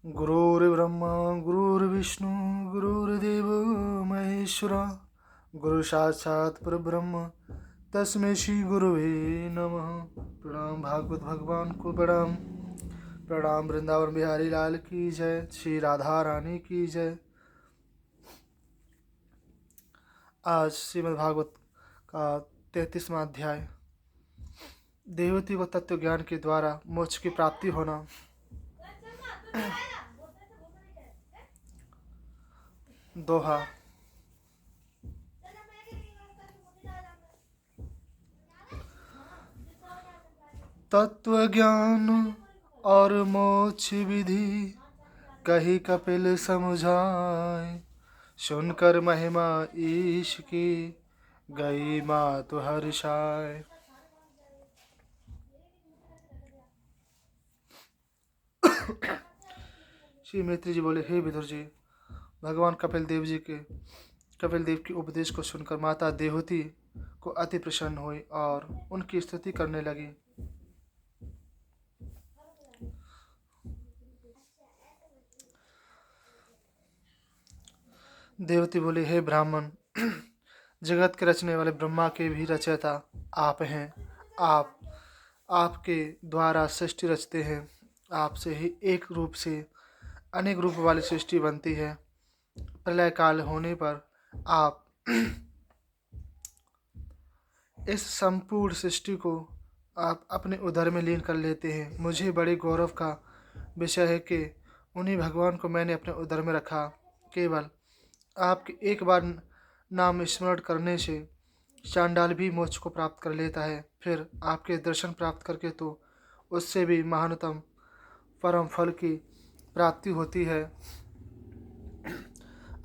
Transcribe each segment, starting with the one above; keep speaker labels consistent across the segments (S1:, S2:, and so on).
S1: गुरुर्ब्रह्मा गुरुर्विष्णु गुरुर्देव महेश्वरा गुरु साक्षात् परब्रह्म तस्मै श्री गुरुवे नमः। प्रणाम भागवत भगवान को प्रणाम। प्रणाम वृंदावन बिहारी लाल की जय, श्री राधा रानी की जय। आज श्रीमद् भागवत का 33वां अध्याय, देवती को तत्व ज्ञान के द्वारा मोक्ष की प्राप्ति होना। दोहा। तत्व ज्ञान और मोक्ष विधि कही कपिल समुझाए, सुनकर महिमा ईश की गई मातु हर्षाय। श्री मैत्री जी बोले, हे विदुर जी, भगवान कपिल देव की उपदेश को सुनकर माता देवहूति को अति प्रसन्न हुई और उनकी स्तुति करने लगी। देवती बोली, हे ब्राह्मण, जगत के रचने वाले ब्रह्मा के भी रचयिता आप हैं। आपके द्वारा सृष्टि रचते हैं। आपसे ही एक रूप से अनेक रूप वाली सृष्टि बनती है। प्रलय काल होने पर आप इस संपूर्ण सृष्टि को आप अपने उदर में लीन कर लेते हैं। मुझे बड़े गौरव का विषय है कि उन्हीं भगवान को मैंने अपने उदर में रखा। केवल आपके एक बार नाम स्मरण करने से चांडाल भी मोक्ष को प्राप्त कर लेता है। फिर आपके दर्शन प्राप्त करके तो उससे भी महानतम परम फल की प्राप्ति होती है।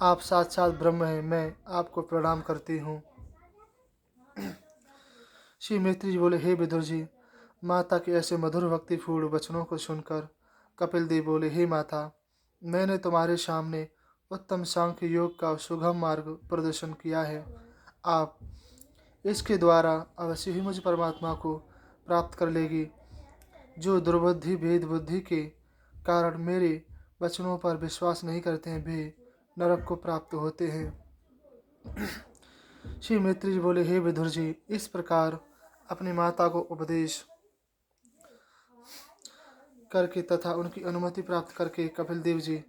S1: आप साक्षात ब्रह्म हैं। मैं आपको प्रणाम करती हूँ। श्री मैत्री जी बोले, हे विदुर जी, माता के ऐसे मधुर भक्तिपूर्ण वचनों को सुनकर कपिल देव बोले, हे माता, मैंने तुम्हारे सामने उत्तम सांख्य योग का सुगम मार्ग प्रदर्शन किया है। आप इसके द्वारा अवश्य ही मुझ परमात्मा को प्राप्त कर लेगी। जो दुर्बुद्धि भेद बुद्धि के कारण मेरे वचनों पर विश्वास नहीं करते हैं, वे नरक को प्राप्त होते हैं। श्री मैत्री जी बोले, हे विदुर जी, इस प्रकार अपनी माता को उपदेश करके तथा उनकी अनुमति प्राप्त करके कपिल देव जी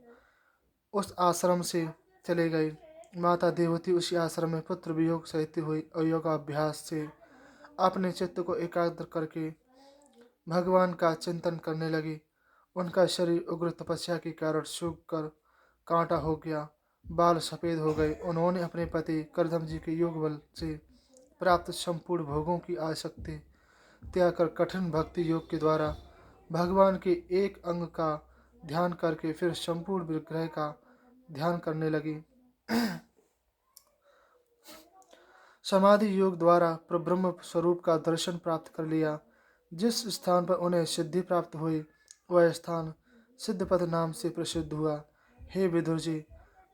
S1: उस आश्रम से चले गए। माता देवहूति उसी आश्रम में पुत्र वियोग सहित हुई और योगाभ्यास से अपने चित्त को एकाग्र करके भगवान का चिंतन करने लगी। उनका शरीर उग्र तपस्या के कारण सूख कर कांटा हो गया, बाल सफ़ेद हो गए। उन्होंने अपने पति करदम जी के योग बल से प्राप्त संपूर्ण भोगों की आसक्ति त्याग कर कठिन भक्ति योग के द्वारा भगवान के एक अंग का ध्यान करके फिर संपूर्ण विग्रह का ध्यान करने लगी। समाधि योग द्वारा प्रब्रह्म स्वरूप का दर्शन प्राप्त कर लिया। जिस स्थान पर उन्हें सिद्धि प्राप्त हुई वह स्थान सिद्धपद नाम से प्रसिद्ध हुआ। हे विदुर जी,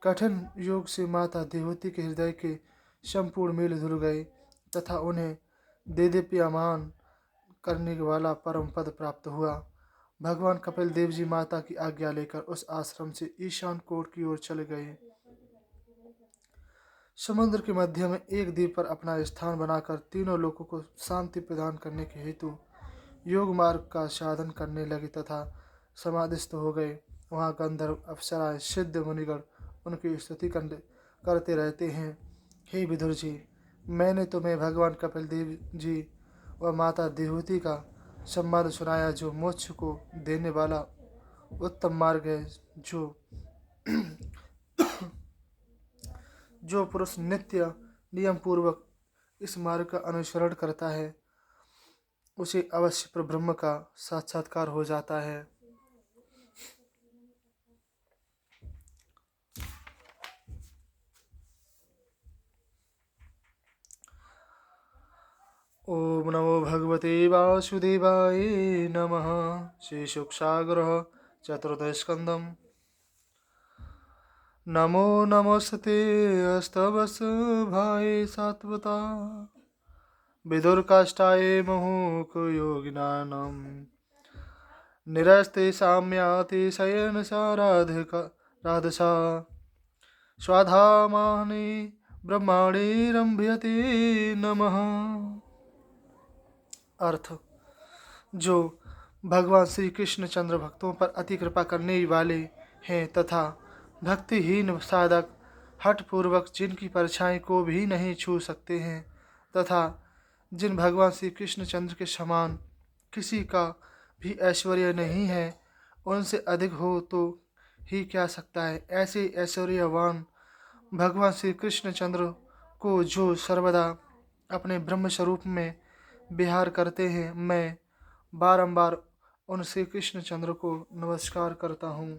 S1: कठिन योग से माता देवहूति के हृदय के संपूर्ण मेल धुल गए तथा उन्हें देदीप्यमान करने वाला परम पद प्राप्त हुआ। भगवान कपिल देव जी माता की आज्ञा लेकर उस आश्रम से ईशान कोट की ओर चले गए। समुद्र के मध्य में एक द्वीप पर अपना स्थान बनाकर तीनों लोगों को शांति प्रदान करने के हेतु योग मार्ग का साधन करने लगे तथा समाधिस्थ हो गए। वहाँ गंधर्व, अप्सराएं, सिद्ध मुनिगण उनकी स्तुति करते रहते हैं। हे विदुर जी, मैंने तुम्हें भगवान कपिल देव जी व माता देवहूति का संवाद सुनाया, जो मोक्ष को देने वाला उत्तम मार्ग है। जो पुरुष नित्य नियम पूर्वक इस मार्ग का अनुसरण करता है उसे अवश्य परब्रह्म का साक्षात्कार हो जाता है। ओम नमो भगवते वासुदेवाय नमः। श्री शुकसाग्रह चतुर्दशस्कन्धम्। नमो नमस्ते अस्तवस भाई सात्वता विदुरकाष्ठाय मुहुः योगिनां निरस्ते साम्याति शयनसाराधिका राधसा स्वाधामानि ब्रह्माणि रम्भयते नमः। अर्थ: जो भगवान श्री कृष्ण चंद्र भक्तों पर अति कृपा करने वाले हैं तथा भक्तिहीन साधक हठपूर्वक जिनकी परछाई को भी नहीं छू सकते हैं तथा जिन भगवान श्री कृष्ण चंद्र के समान किसी का भी ऐश्वर्य नहीं है, उनसे अधिक हो तो ही क्या सकता है, ऐसे ऐश्वर्यवान भगवान श्री कृष्ण चंद्र को जो सर्वदा अपने ब्रह्म स्वरूप में विहार करते हैं, मैं बारंबार उन श्री कृष्ण चंद्र को नमस्कार करता हूँ।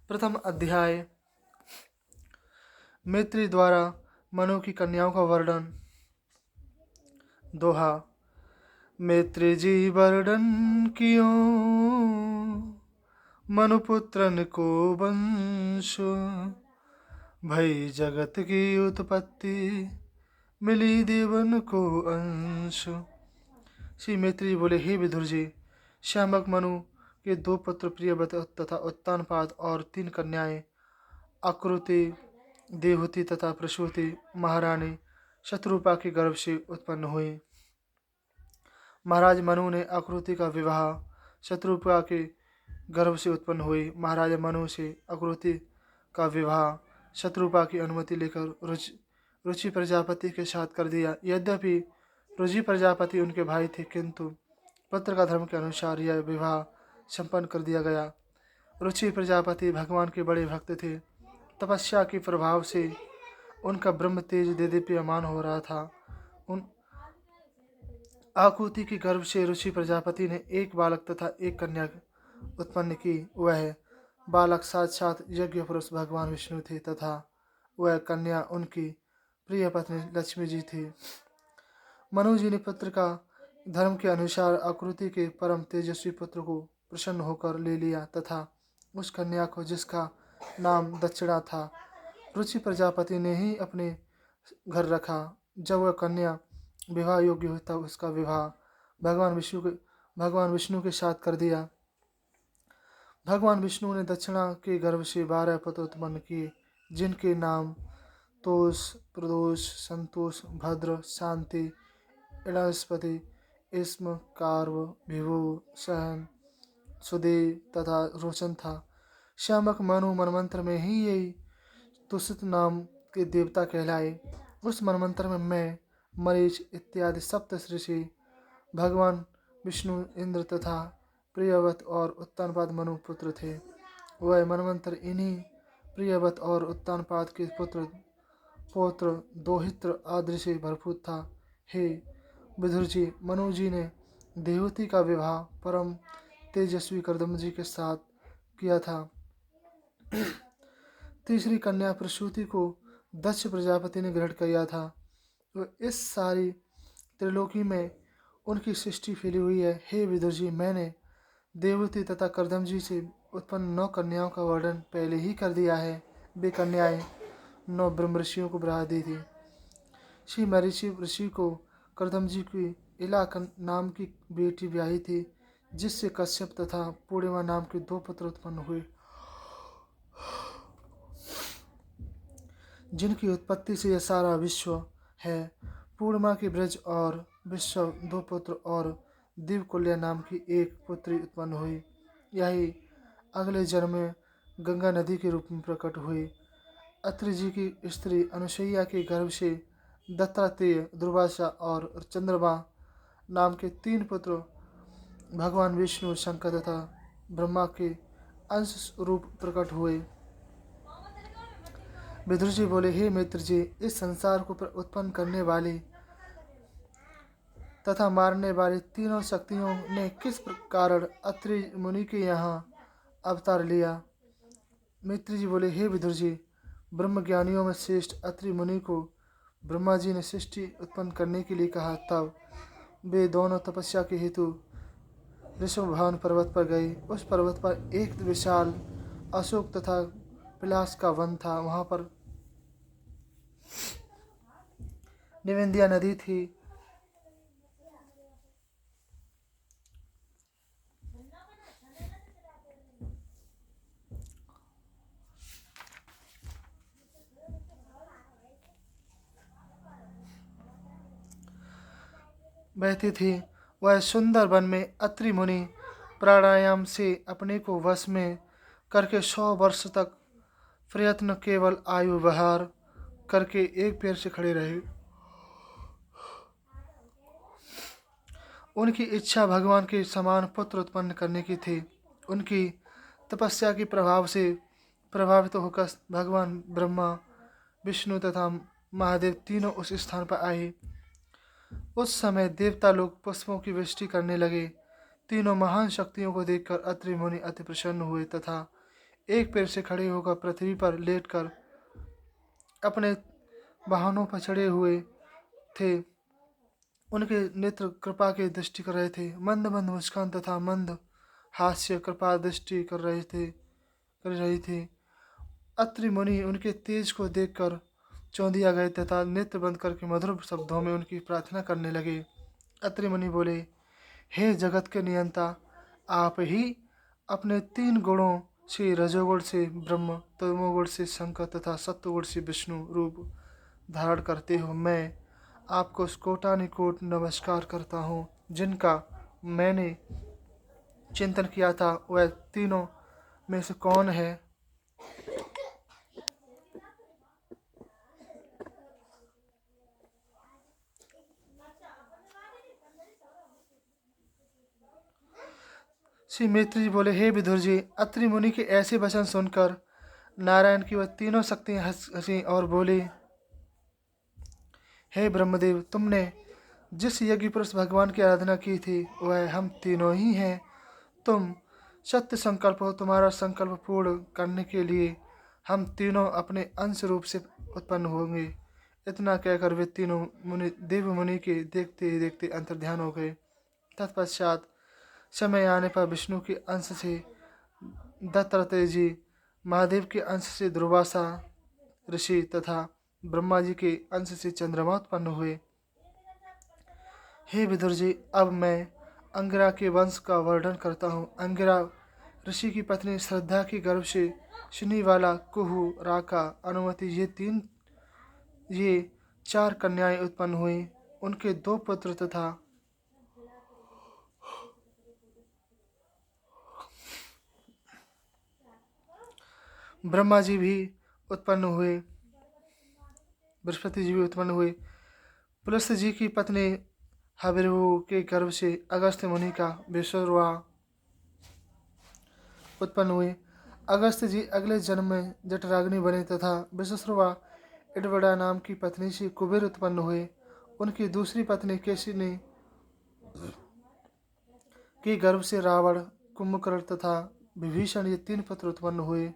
S1: प्रथम अध्याय मैत्री द्वारा मनु की कन्याओं का वर्णन। दोहा। मैत्री जी वर्णन कियो मनुपुत्रन को वंश, भई जगत की उत्पत्ति मिली देवन को अंश। श्री मैत्री बोले, हे विदुर जी, श्यामक मनु के 2 पुत्र प्रियव्रत तथा उत्तानपाद और 3 कन्याएं आकृति, देवहूति तथा प्रसूति महारानी शत्रुपा के गर्भ से उत्पन्न हुई। महाराज मनु ने आकृति का विवाह शत्रुपा के गर्भ से उत्पन्न हुई। महाराज मनु से आकृति का विवाह शत्रुपा की अनुमति लेकर रुचि प्रजापति के साथ कर दिया। यद्यपि रुचि प्रजापति उनके भाई थे, किंतु पत्र का धर्म के अनुसार यह विवाह संपन्न कर दिया गया। रुचि प्रजापति भगवान के बड़े भक्त थे। तपस्या के प्रभाव से उनका ब्रह्म तेज देदीप्यमान हो रहा था। उन आकृति के गर्भ से रुचि प्रजापति ने एक बालक तथा एक कन्या उत्पन्न की। वह बालक साक्षात यज्ञ पुरुष भगवान विष्णु थे तथा वह कन्या उनकी प्रिय पत्नी लक्ष्मी जी थी। मनु जी ने पुत्र का धर्म के अनुसार आकृति के परम तेजस्वी पुत्र को प्रसन्न होकर ले लिया तथा उस कन्या को, जिसका नाम दक्षिणा था, रुचि प्रजापति ने ही अपने घर रखा। जब वह कन्या विवाह योग्य हुई तब उसका विवाह भगवान विष्णु के साथ कर दिया। भगवान विष्णु ने दक्षिणा के गर्भ से 12 पुत्र उत्पन्न किए, जिनके नाम तोष, प्रदोष, संतोष, भद्र, शांति, इड़स्पति, इस्म, कार्व, विभु, सहन, सुदेव तथा रोशन था। श्यामक मनु मनमंत्र में ही यही तुषित नाम के देवता कहलाए। उस मनमंत्र में मैं, मरीच इत्यादि सप्त ऋषि, भगवान विष्णु, इंद्र तथा प्रियव्रत और उत्तानपाद मनु पुत्र थे। वह मनमंत्र इन्हीं प्रियव्रत और उत्तानपाद के पौत्र दोहित्र आदि से भरपूर था। हे विदुर जी, मनु जी ने देवहूति का विवाह परम तेजस्वी कर्दम जी के साथ किया था। तीसरी कन्या प्रसूति को दक्ष प्रजापति ने ग्रहण किया था। तो इस सारी त्रिलोकी में उनकी सृष्टि फैली हुई है। हे विदुर जी, मैंने देवहूति तथा कर्दम जी से उत्पन्न 9 कन्याओं का वर्णन पहले ही कर दिया है। वे कन्याएं 9 ब्रह्म ऋषियों को ब्याह दी थी। श्री मरीचि ऋषि को कर्दम जी की इला नाम की बेटी ब्याही थी, जिससे कश्यप तथा पूर्णिमा नाम के 2 पुत्र उत्पन्न हुए, जिनकी उत्पत्ति से यह सारा विश्व है। पूर्णिमा की ब्रज और विश्व 2 पुत्र और दिव्यकुल्या नाम की एक पुत्री उत्पन्न हुई। यही अगले जन्म में गंगा नदी के रूप में प्रकट हुई। अत्रि जी की स्त्री अनुसुईया के गर्भ से दत्तात्रेय, दुर्वासा और चंद्रमा नाम के 3 पुत्र भगवान विष्णु, शंकर तथा ब्रह्मा के अंश रूप प्रकट हुए। विदुर जी बोले, हे मित्र जी, इस संसार को उत्पन्न करने वाली तथा मारने वाली तीनों शक्तियों ने किस कारण अत्रि मुनि के यहाँ अवतार लिया। मित्र जी बोले, हे विदुर जी, ब्रह्मज्ञानियों में श्रेष्ठ अत्रि मुनि को ब्रह्मा जी ने सृष्टि उत्पन्न करने के लिए कहा। तब वे दोनों तपस्या के हेतु ऋषभवाहन पर्वत पर गए। उस पर्वत पर एक विशाल अशोक तथा पिलास का वन था। वहाँ पर निविंदिया नदी थी। बहती थी। वह सुंदर वन में अत्रि मुनि प्राणायाम से अपने को वश में करके 100 वर्ष तक प्रयत्न केवल आयु विहार करके एक पैर से खड़े रहे। उनकी इच्छा भगवान के समान पुत्र उत्पन्न करने की थी। उनकी तपस्या के प्रभाव से प्रभावित होकर भगवान ब्रह्मा, विष्णु तथा महादेव तीनों उस स्थान पर आए। उस समय देवता लोग पुष्पों की वृष्टि करने लगे। तीनों महान शक्तियों को देखकर अत्रि मुनि अति प्रसन्न हुए तथा एक पैर से खड़े होकर पृथ्वी पर लेटकर अपने वाहनों पर चढ़े हुए थे। उनके नेत्र कृपा की दृष्टि कर रहे थे। मंद मंद मुस्कान तथा मंद हास्य कृपा दृष्टि कर रही थी। अत्रि मुनि उनके तेज को देखकर चौंधिया गए तथा नेत्र बंद करके मधुर शब्दों में उनकी प्रार्थना करने लगे। अत्रि मुनि बोले, हे जगत के नियंता, आप ही अपने 3 गुणों से, रजोगुण से ब्रह्म, तमोगुण से शंकर तथा सत्वगुण से विष्णु रूप धारण करते हो। मैं आपको कोटानुकोट नमस्कार करता हूँ। जिनका मैंने चिंतन किया था वह तीनों में से कौन है? श्री मैत्री जी बोले, हे विदुर जी, अत्रि मुनि के ऐसे वचन सुनकर नारायण की वह तीनों शक्तियां हंसी और बोली, हे ब्रह्मदेव, तुमने जिस यज्ञ पुरुष भगवान की आराधना की थी वह हम तीनों ही हैं। तुम सत्य संकल्प हो। तुम्हारा संकल्प पूर्ण करने के लिए हम तीनों अपने अंश रूप से उत्पन्न होंगे। इतना कहकर वे तीनों मुनि देव मुनि के देखते देखते अंतर्ध्यान हो गए। तत्पश्चात समय आने पर विष्णु के अंश से दत्तात्रेय जी, महादेव के अंश से दुर्वासा ऋषि तथा ब्रह्मा जी के अंश से चंद्रमा उत्पन्न हुए। हे विदुर जी, अब मैं अंगिरा के वंश का वर्णन करता हूँ। अंगिरा ऋषि की पत्नी श्रद्धा के गर्भ से शनिवाला, कुहू, राका, अनुमति ये 4 कन्याएं उत्पन्न हुई। उनके 2 पुत्र तथा ब्रह्मा जी भी उत्पन्न हुए, बृहस्पति जी भी उत्पन्न हुए। पुलस्त्य जी की पत्नी हविर्भु के गर्भ से अगस्त्य मुनि का विश्ववा उत्पन्न हुए। अगस्त्य जी अगले जन्म में जठराग्नि बने तथा विश्ववा इडवड़ा नाम की पत्नी से कुबेर उत्पन्न हुए। उनकी दूसरी पत्नी केशिनी के गर्भ से रावण, कुंभकर्ण तथा विभीषण ये 3 पुत्र उत्पन्न हुए।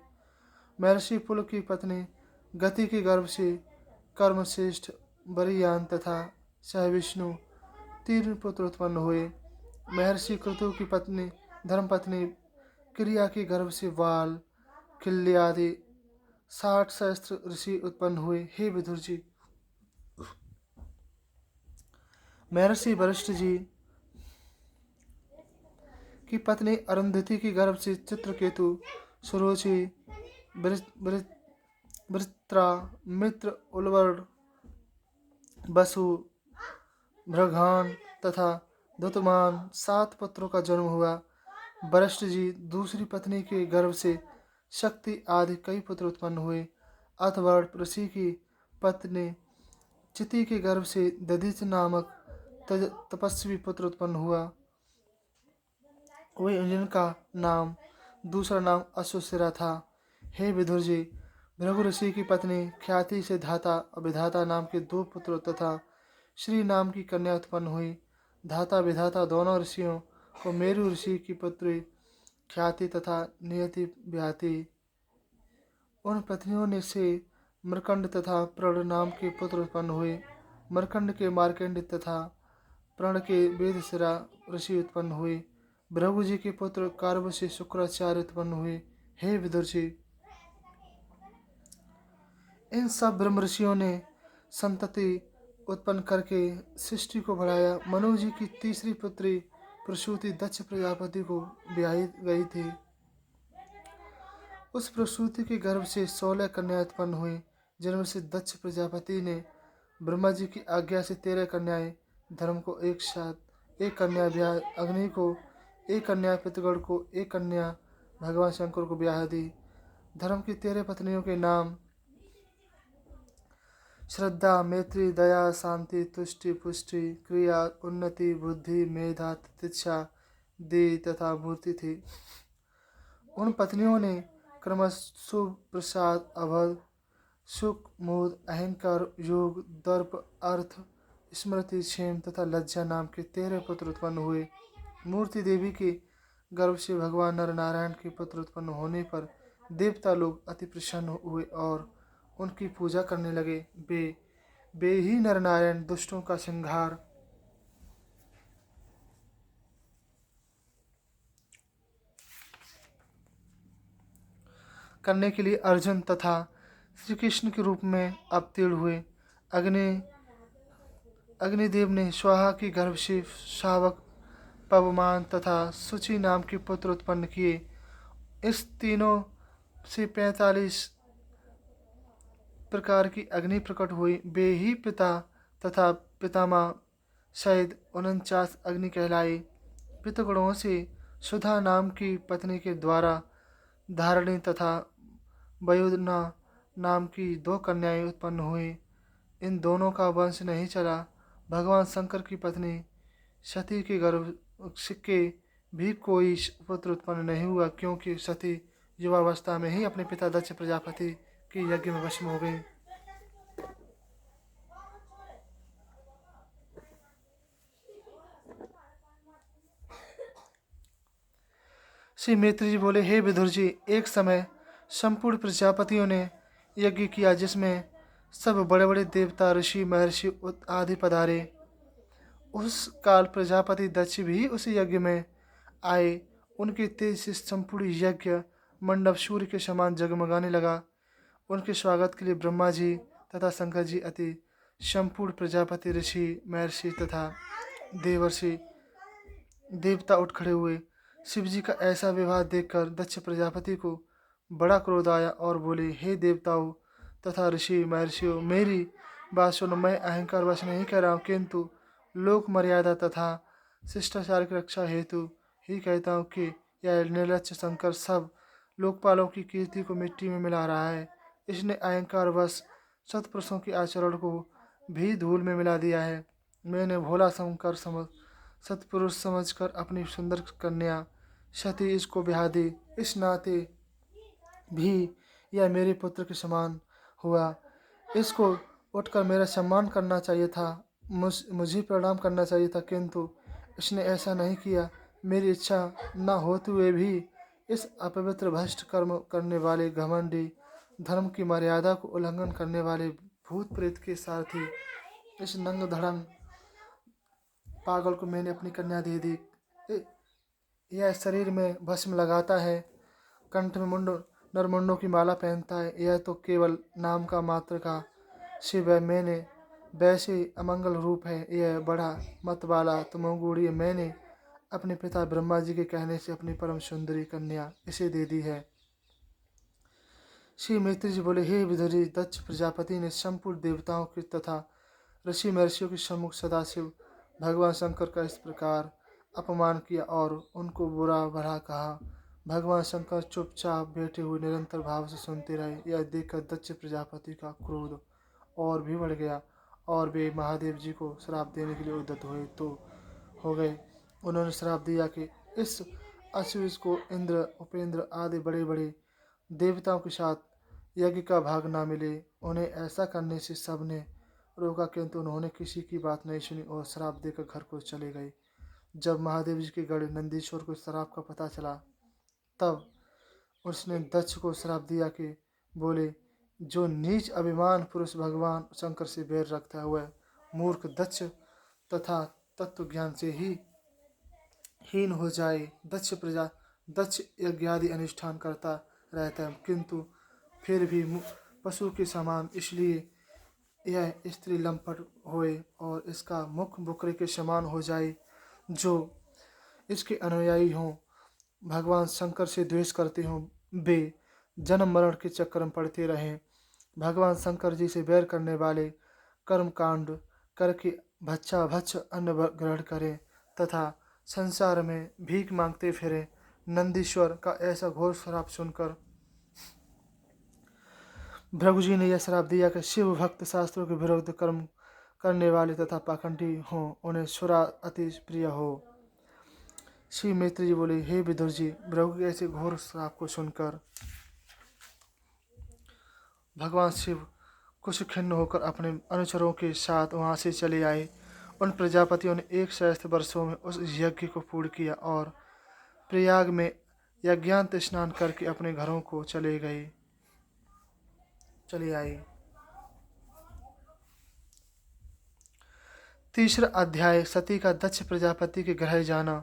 S1: महर्षि पुल की पत्नी गति के गर्भ से कर्मश्रेष्ठ, बरियान तथा सहविष्णु 3 पुत्र उत्पन्न हुए। महर्षि क्रतु की पत्नी धर्मपत्नी क्रिया के गर्भ से वाल, किल्ली आदि 60 सहस्त्र ऋषि उत्पन्न हुए। हे विदुर जी, महर्षि वशिष्ठ जी की पत्नी अरुंधति के गर्भ से चित्रकेतु, सुरुचि, वृत्रा, मित्र, उलवर्ण, वसु, भृघान तथा दुतमान 7 पुत्रों का जन्म हुआ। वशिष्ठ जी दूसरी पत्नी के गर्भ से शक्ति आदि कई पुत्र उत्पन्न हुए। अथवर्ण ऋषि की पत्नी चिति के गर्भ से दधिच नामक तपस्वी पुत्र उत्पन्न हुआ। वही जिनका नाम दूसरा नाम अश्वशिरा था। हे विदुर जी, भृगु ऋषि की पत्नी ख्याति से धाता और विधाता नाम के 2 पुत्र तथा श्री नाम की कन्या उत्पन्न हुई। धाता विधाता दोनों ऋषियों को मेरु ऋषि की पुत्री ख्याति तथा नियति व्याति। उन पत्नियों ने से मरकंड तथा प्रण नाम के पुत्र उत्पन्न हुए। मरकंड के मार्कंड तथा प्रण के वेदशिरा ऋषि उत्पन्न हुए। भृगु जी के पुत्र कार्व से शुक्राचार्य उत्पन्न हुए। हे विदुर जी, इन सब ब्रह्म ऋषियों ने संतति उत्पन्न करके सृष्टि को बढ़ाया। मनु जी की तीसरी पुत्री प्रसूति दक्ष प्रजापति को ब्याही गई थी। उस प्रसूति के गर्भ से 16 कन्याएं उत्पन्न हुई, जिनमें से दक्ष प्रजापति ने ब्रह्मा जी की आज्ञा से 13 कन्याएं धर्म को एक साथ एक कन्या ब्याह अग्नि को, एक कन्या पितृगढ़ को, एक कन्या भगवान शंकर को ब्याह दी। धर्म की 13 पत्नियों के नाम श्रद्धा, मैत्री, दया, शांति, तुष्टि, पुष्टि, क्रिया, उन्नति, बुद्धि, मेधा, तितिक्षा, दे तथा मूर्ति थी। उन पत्नियों ने क्रमश शुभ, प्रसाद, अभद, सुख, मोद, अहंकार, योग, दर्प, अर्थ, स्मृति, क्षेम तथा लज्जा नाम के 13 पुत्र उत्पन्न हुए। मूर्ति देवी के गर्भ से भगवान नर नारायण के पुत्र उत्पन्न होने पर देवता लोग अति प्रसन्न हुए और उनकी पूजा करने लगे। वे ही नर नारायण दुष्टों का संहार करने के लिए अर्जुन तथा श्री कृष्ण के रूप में अवतीर्ण हुए। अग्निदेव ने स्वाहा की गर्भ से शावक, पवमान तथा शुचि नाम के पुत्र उत्पन्न किए। इस तीनों से 45 प्रकार की अग्नि प्रकट हुई। वे ही पिता तथा पितामह सहित 49 अग्नि कहलाई। पितृगणों से सुधा नाम की पत्नी के द्वारा धारणी तथा वयुधना नाम की 2 कन्याएं उत्पन्न हुई। इन दोनों का वंश नहीं चला। भगवान शंकर की पत्नी सती के गर्भ के भी कोई पुत्र उत्पन्न नहीं हुआ, क्योंकि सती युवावस्था में ही अपने पिता दक्ष प्रजापति के यज्ञ में भस्म हो गई। श्री मैत्री जी बोले, हे विदुर जी, एक समय संपूर्ण प्रजापतियों ने यज्ञ किया जिसमें सब बड़े बड़े देवता, ऋषि, महर्षि आदि पधारे। उस काल प्रजापति दक्ष भी उस यज्ञ में आए। उनके तेज से संपूर्ण यज्ञ मंडप सूर्य के समान जगमगाने लगा। उनके स्वागत के लिए ब्रह्मा जी तथा शंकर जी अति संपूर्ण प्रजापति, ऋषि, महर्षि तथा देवर्षि देवता उठ खड़े हुए। शिव जी का ऐसा व्यवहार देखकर दक्ष प्रजापति को बड़ा क्रोध आया और बोले, हे देवताओं तथा ऋषि महर्षियों, मेरी बात सुनो। मैं अहंकार वश नहीं कह रहा हूँ, किंतु लोक मर्यादा तथा शिष्टाचार की रक्षा हेतु ही कहता हूँ कि यह निर्लज्ज शंकर सब लोकपालों की कीर्ति को मिट्टी में मिला रहा है। इसने अहंकार वश सत्पुरुषों के आचरण को भी धूल में मिला दिया है। मैंने भोला शंकर सत्पुरुष समझकर अपनी सुंदर कन्या सती इसको ब्याह दी। इस नाते भी यह मेरे पुत्र के समान हुआ। इसको उठकर मेरा सम्मान करना चाहिए था, मुझे प्रणाम करना चाहिए था, किंतु इसने ऐसा नहीं किया। मेरी इच्छा न होते हुए भी इस अपवित्र भ्रष्ट कर्म करने वाले घमंडी, धर्म की मर्यादा को उल्लंघन करने वाले भूत प्रेत के सारथी इस नंग धड़ंग पागल को मैंने अपनी कन्या दे दी। यह शरीर में भस्म लगाता है, कंठ में नरमुंडों की माला पहनता है। यह तो केवल नाम का मात्र का शिव है। मैंने वैसे अमंगल रूप है। यह बड़ा मत वाला तमोगुणी। मैंने अपने पिता ब्रह्मा जी के कहने से अपनी परम सुंदरी कन्या इसे दे दी है। श्री मैत्री जी बोले, हे विदुरी, दक्ष प्रजापति ने संपूर्ण देवताओं के तथा ऋषि महर्षियों के सम्मुख सदाशिव भगवान शंकर का इस प्रकार अपमान किया और उनको बुरा भला कहा। भगवान शंकर चुपचाप बैठे हुए निरंतर भाव से सुनते रहे। यह देखकर दक्ष प्रजापति का क्रोध और भी बढ़ गया और वे महादेव जी को श्राप देने के लिए उद्यत हो गए। उन्होंने श्राप दिया कि इस अश्विस को इंद्र, उपेंद्र आदि बड़े बड़े देवताओं के साथ यज्ञ का भाग ना मिले। उन्हें ऐसा करने से सबने रोका, किंतु उन्होंने किसी की बात नहीं सुनी और श्राप देकर घर को चले गए। जब महादेव जी के गढ़ नंदीश्वर को श्राप का पता चला, तब उसने दक्ष को श्राप दिया कि बोले, जो नीच अभिमान पुरुष भगवान शंकर से बैर रखता है वह मूर्ख दक्ष तथा तत्व ज्ञान से ही हीन हो जाए। दक्ष यज्ञादि अनुष्ठान करता रहता है, किंतु फिर भी पशु के समान, इसलिए यह स्त्री लंपट होए और इसका मुख बुकरे के समान हो जाए। जो इसके अनुयायी हों, भगवान शंकर से द्वेष करते हों, वे जन्म मरण के चक्कर में पड़ते रहें। भगवान शंकर जी से बैर करने वाले कर्म कांड करके भच्चा भच्च अन्न ग्रहण करें तथा संसार में भीख मांगते फिरें। नंदीश्वर का ऐसा घोर श्राप सुनकर भृगु जी ने यह श्राप दिया कि शिव भक्त शास्त्रों के विरुद्ध कर्म करने वाले तथा पाखंडी हों, उन्हें सुरा अति प्रिय हो। श्री मैत्री जी बोले, हे विदुर जी, भृगु के ऐसे घोर श्राप को सुनकर भगवान शिव कुछ खिन्न होकर अपने अनुचरों के साथ वहां से चले आए। उन प्रजापतियों ने 1 सहस्त्र वर्षों में उस यज्ञ को पूर्ण किया और प्रयाग में यज्ञांत स्नान करके अपने घरों को चले आए। तीसरा अध्याय, सती का दक्ष प्रजापति के गृह जाना।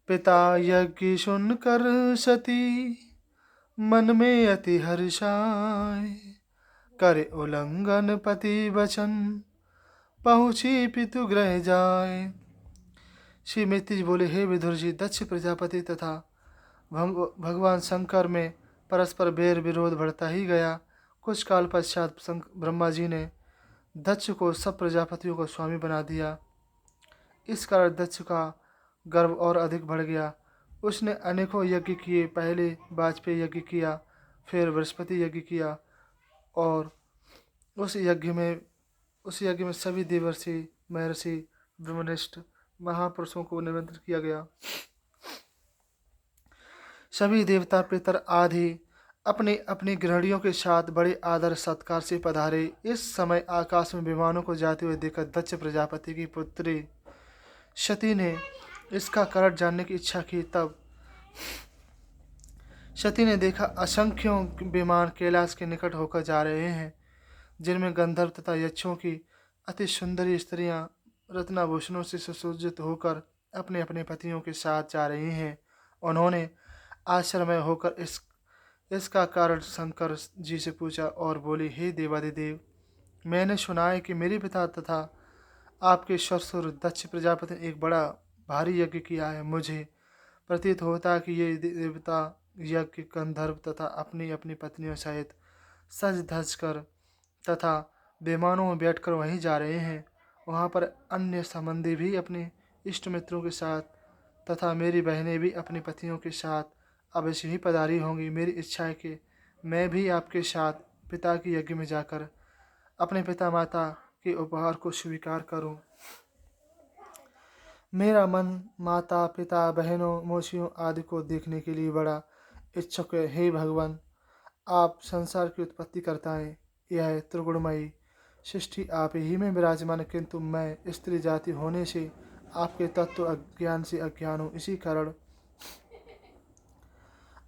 S1: पिता यज्ञ सुनकर सती मन में अति हर्षाय, करे उल्लंघन पति वचन पहुँची पितु गृह जाए। श्री मैत्री जी बोले, हे विदुर जी, दक्ष प्रजापति तथा भगवान शंकर में परस्पर बैर विरोध बढ़ता ही गया। कुछ काल पश्चात ब्रह्मा जी ने दक्ष को सब प्रजापतियों को स्वामी बना दिया। इस कारण दक्ष का गर्व और अधिक बढ़ गया। उसने अनेकों यज्ञ किए। पहले वाजपेयी यज्ञ किया, फिर बृहस्पति यज्ञ किया और उस यज्ञ में सभी देवर्षि, महर्षि, ब्रह्मनिष्ठ महापुरुषों को निमंत्रित किया गया। सभी देवता, पितर आदि अपने अपनी गृहणियों के साथ बड़े आदर सत्कार से पधारे। इस समय आकाश में विमानों को जाते हुए देखकर दक्ष प्रजापति की पुत्री सती ने इसका कारण जानने की इच्छा की। तब सती ने देखा असंख्यों विमान कैलाश के निकट होकर जा रहे हैं, जिनमें गंधर्व तथा यक्षों की अति सुंदरी स्त्रियां रत्नाभूषणों से सुसज्जित होकर अपने अपने पतियों के साथ जा रही हैं। उन्होंने आश्चर्यमय होकर इसका कारण शंकर जी से पूछा और बोली, हे देवादिदेव, मैंने सुना है कि मेरे पिता तथा आपके ससुर दक्ष प्रजापति ने एक बड़ा भारी यज्ञ किया है। मुझे प्रतीत होता है कि ये देवता यज्ञ गंधर्व तथा अपनी अपनी पत्नियों सहित सज धज कर तथा विमानों में बैठकर वहीं जा रहे हैं। वहाँ पर अन्य संबंधी भी अपने इष्ट मित्रों के साथ तथा मेरी बहनें भी अपने पतियों के साथ अवश्य ही पधारी होंगी। मेरी इच्छा है कि मैं भी आपके साथ पिता के यज्ञ में जाकर अपने पिता माता के उपहार को स्वीकार करूं। मेरा मन माता पिता बहनों मौसियों आदि को देखने के लिए बड़ा इच्छुक है। हे भगवान, आप संसार की उत्पत्ति करता है। यह त्रिगुणमयी सृष्टि आप ही में विराजमान है, किंतु मैं स्त्री जाति होने से आपके तत्व अज्ञान से अज्ञान हूँ। इसी कारण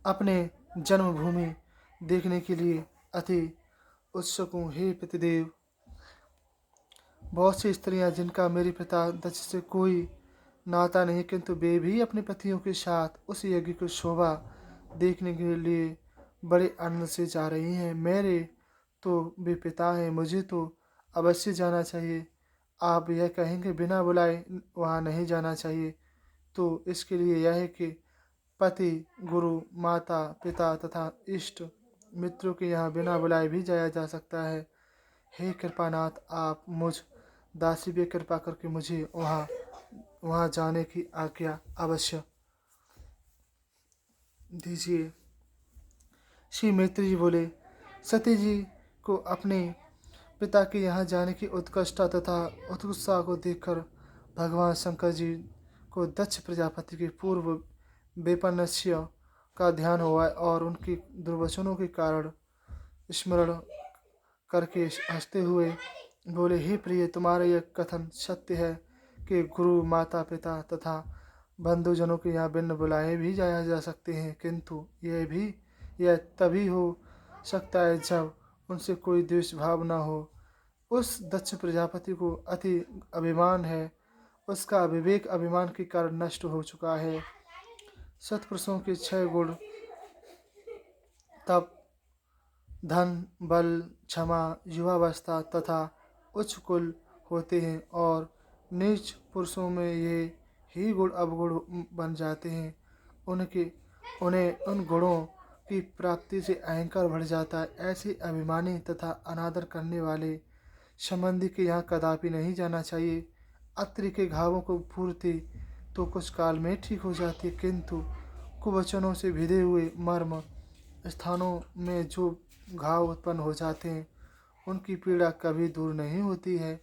S1: अपने जन्मभूमि देखने के लिए अति उत्सुक हूँ। हे पितृदेव, बहुत सी स्त्रियां जिनका मेरे पिता दक्ष से कोई नाता नहीं, किंतु वे भी अपने पतियों के साथ उस यज्ञ की शोभा देखने के लिए बड़े आनंद से जा रही हैं। मेरे तो वे पिता हैं, मुझे तो अवश्य जाना चाहिए। आप यह कहेंगे बिना बुलाए वहाँ नहीं जाना चाहिए, तो इसके लिए यह है कि पति, गुरु, माता पिता तथा इष्ट मित्रों के यहाँ बिना बुलाए भी जाया जा सकता है। हे कृपानाथ, आप मुझ दासी पे कृपा करके मुझे वहाँ जाने की आज्ञा अवश्य दीजिए। श्री मैत्री जी बोले, सती जी को अपने पिता के यहाँ जाने की उत्कृष्टता तथा उत्साह को देखकर भगवान शंकर जी को दक्ष प्रजापति के पूर्व वेपनस्य का ध्यान हुआ और उनकी दुर्वचनों के कारण स्मरण करके हंसते हुए बोले, हे प्रिय, तुम्हारा यह कथन सत्य है कि गुरु, माता पिता तथा बंधुजनों के यहाँ बिन बुलाए भी जाया जा सकते हैं, किंतु यह तभी हो सकता है जब उनसे कोई द्वेष भाव न हो। उस दक्ष प्रजापति को अति अभिमान है, उसका विवेक अभिमान के कारण नष्ट हो चुका है। सत्पुरुषों के 6 गुण तप, धन, बल, क्षमा, युवावस्था तथा उच्च कुल होते हैं और नीच पुरुषों में ये ही गुण अवगुण बन जाते हैं। उन्हें उन गुणों की प्राप्ति से अहंकार बढ़ जाता है। ऐसे अभिमानी तथा अनादर करने वाले संबंधी के यहाँ कदापि नहीं जाना चाहिए। अत्रि के घावों को पूर्ति तो कुछ काल में ठीक हो जाती है, किंतु कुवचनों से भिदे हुए मर्म स्थानों में जो घाव उत्पन्न हो जाते हैं, उनकी पीड़ा कभी दूर नहीं होती है।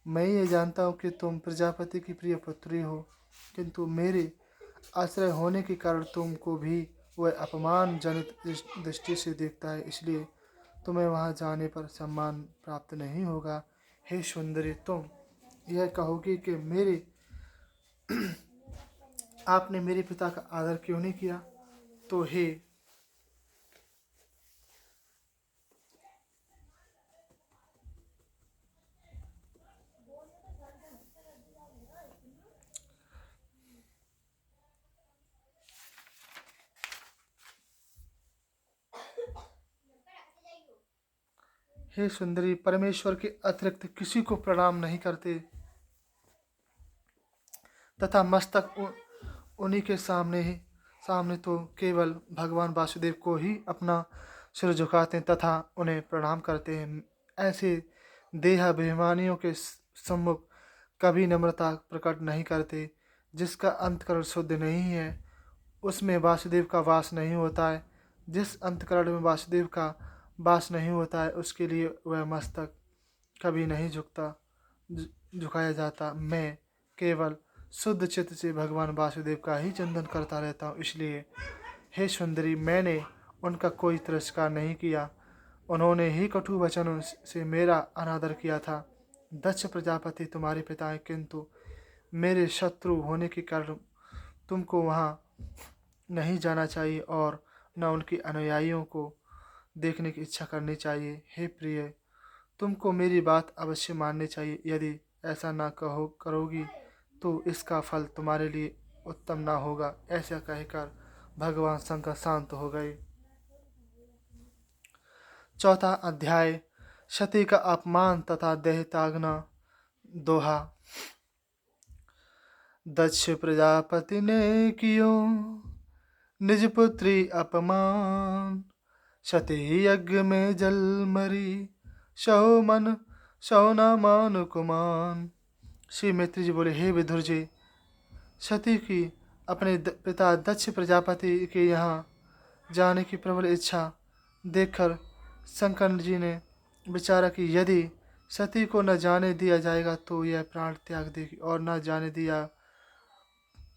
S1: मैं ये जानता हूँ कि तुम प्रजापति की प्रिय पुत्री हो, किंतु मेरे आश्रय होने के कारण तुमको भी वह अपमान जनित दृष्टि से देखता है, इसलिए तुम्हें वहाँ जाने पर सम्मान प्राप्त नहीं होगा। हे सुंदरी, तुम यह कहोगी कि मेरे आपने मेरे पिता का आदर क्यों नहीं किया? तो हे सुंदरी, परमेश्वर के अतिरिक्त किसी को प्रणाम नहीं करते तथा मस्तक उन्हीं के सामने तो केवल भगवान वासुदेव को ही अपना सिर झुकाते हैं तथा उन्हें प्रणाम करते हैं। ऐसे देहाभिमानियों के सम्मुख कभी नम्रता प्रकट नहीं करते। जिसका अंतकरण शुद्ध नहीं है, उसमें वासुदेव का वास नहीं होता है। जिस अंतकरण में वासुदेव का वास नहीं होता है, उसके लिए वह मस्तक कभी नहीं झुकाया जाता। मैं केवल शुद्ध चित्त से भगवान वासुदेव का ही चिंतन करता रहता हूँ, इसलिए हे सुंदरी, मैंने उनका कोई तिरस्कार नहीं किया। उन्होंने ही कटु वचनों से मेरा अनादर किया था। दक्ष प्रजापति तुम्हारे पिता हैं, किंतु मेरे शत्रु होने के कारण तुमको वहाँ नहीं जाना चाहिए और न उनके अनुयायियों को देखने की इच्छा करनी चाहिए। हे प्रिय, तुमको मेरी बात अवश्य माननी चाहिए। यदि ऐसा ना करोगी तो इसका फल तुम्हारे लिए उत्तम ना होगा। ऐसा कहकर भगवान शंकर शांत हो गए। चौथा अध्याय, सती का अपमान तथा देह त्यागना। दोहा। दक्ष प्रजापति ने कियो निज पुत्री अपमान, सती यज्ञ में जल मरी, सौ न मान कुमान। श्री मैत्री जी बोले, हे विदुर जी, सती की अपने पिता दक्ष प्रजापति के यहाँ जाने की प्रबल इच्छा देखकर शंकर जी ने विचारा कि यदि सती को न जाने दिया जाएगा तो यह प्राण त्याग देगी, और न जाने दिया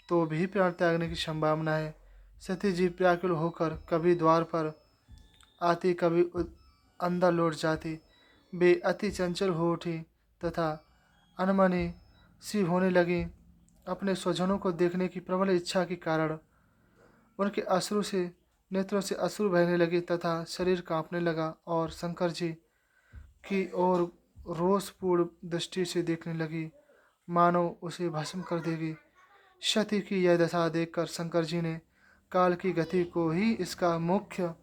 S1: तो भी प्राण त्यागने की संभावना है। सती जी व्याकुल होकर कभी द्वार पर आती, कभी अंदर लौट जाती। वे अति चंचल हो उठी तथा अनमनी सी होने लगी। अपने स्वजनों को देखने की प्रबल इच्छा के कारण उनके नेत्रों से अश्रु बहने लगे तथा शरीर कांपने लगा, और शंकर जी की ओर रोषपूर्ण दृष्टि से देखने लगी, मानो उसे भस्म कर देगी। सती की यह दशा देखकर शंकर जी ने काल की गति को ही इसका मुख्य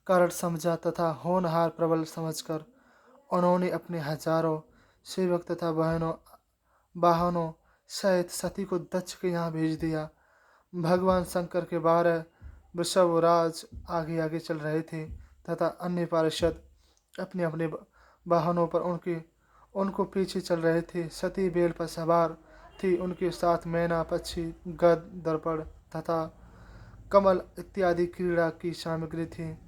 S1: कारण समझा तथा होनहार प्रबल समझकर उन्होंने अपने हजारों सेवक तथा वाहनों सहित सती को दक्ष के यहाँ भेज दिया। भगवान शंकर के 12 वृषभराज आगे आगे चल रहे थे तथा अन्य पार्षद अपने अपने वाहनों पर उनको पीछे चल रहे थे। सती बेल पर सवार थी, उनके साथ मैना, पक्षी, गद, दर्पण तथा कमल इत्यादि क्रीड़ा की सामग्री थी।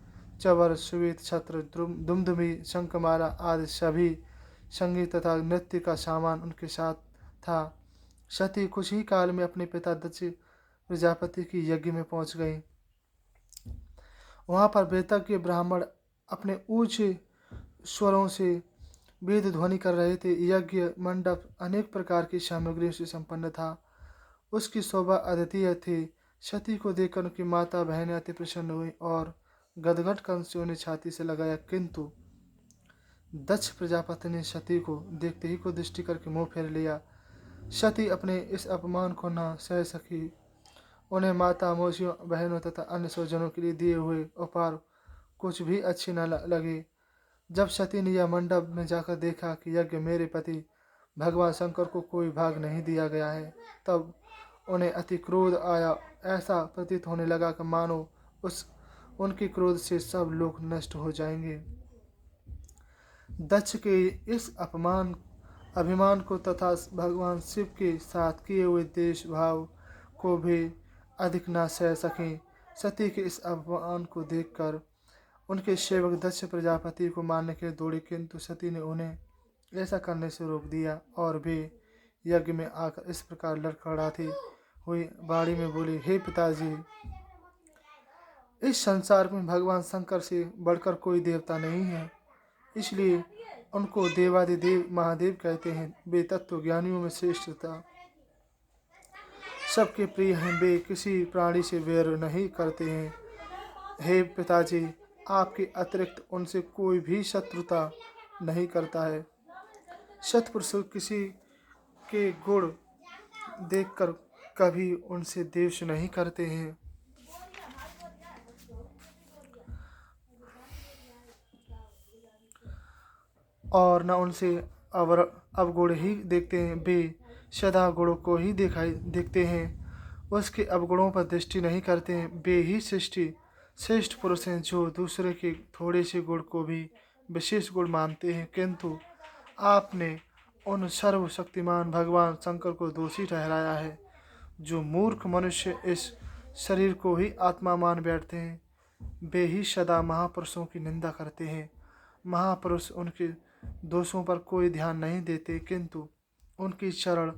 S1: चवर, सुवित, छत्र, दुमदुमी, शंखमाला आदि सभी संगीत तथा नृत्य का सामान उनके साथ था। सती कुछ ही काल में अपने पिता दक्ष प्रजापति की यज्ञ में पहुंच गई। वहां पर वेदज्ञ ब्राह्मण अपने ऊंचे स्वरों से वेद ध्वनि कर रहे थे। यज्ञ मंडप अनेक प्रकार की सामग्रियों से संपन्न था। उसकी शोभा अद्वितीय थी। सती को देखकर उनकी माता बहनें अति प्रसन्न हुई और गदगद कंठ से उन्हें छाती से लगाया, किंतु दक्ष प्रजापति ने सती को देखते ही को दृष्टि करके मुंह फेर लिया। सती अपने इस अपमान को न सह सकी। उन्हें माता, मौसियों, बहनों तथा अन्य स्वजनों के लिए दिए हुए उपहार कुछ भी अच्छे न लगे। जब सती ने यह मंडप में जाकर देखा कि यज्ञ मेरे पति भगवान शंकर को कोई भाग नहीं दिया गया है, तब उन्हें अति क्रोध आया। ऐसा प्रतीत होने लगा कि मानो उस उनके क्रोध से सब लोग नष्ट हो जाएंगे। दक्ष के इस अभिमान को तथा भगवान शिव के साथ किए हुए देश भाव को भी अधिक न सह सकें। सती के इस अपमान को देखकर उनके सेवक दक्ष प्रजापति को मारने के लिए दौड़े, किंतु सती ने उन्हें ऐसा करने से रोक दिया और वे यज्ञ में आकर इस प्रकार लड़खड़ाती हुई बाड़ी में बोली, हे पिताजी, इस संसार में भगवान शंकर से बढ़कर कोई देवता नहीं है, इसलिए उनको देवादिदेव महादेव कहते हैं। वे तत्व ज्ञानियों में श्रेष्ठता सबके प्रिय हैं, वे किसी प्राणी से वैर नहीं करते हैं। हे पिताजी, आपके अतिरिक्त उनसे कोई भी शत्रुता नहीं करता है। सत्पुरुष किसी के गुण देखकर कभी उनसे द्वेष नहीं करते हैं और न उनसे अवगुण ही देखते हैं, वे सदा गुणों को ही देखते हैं, उसके अवगुणों पर दृष्टि नहीं करते हैं। वे ही श्रेष्ठ पुरुष हैं जो दूसरे के थोड़े से गुण को भी विशेष गुण मानते हैं। किंतु आपने उन सर्वशक्तिमान भगवान शंकर को दोषी ठहराया है, जो मूर्ख मनुष्य इस शरीर को ही आत्मा मान बैठते हैं। वे ही सदा महापुरुषों की निंदा करते हैं। महापुरुष उनके दोषों पर कोई ध्यान नहीं देते, किंतु उनकी चरण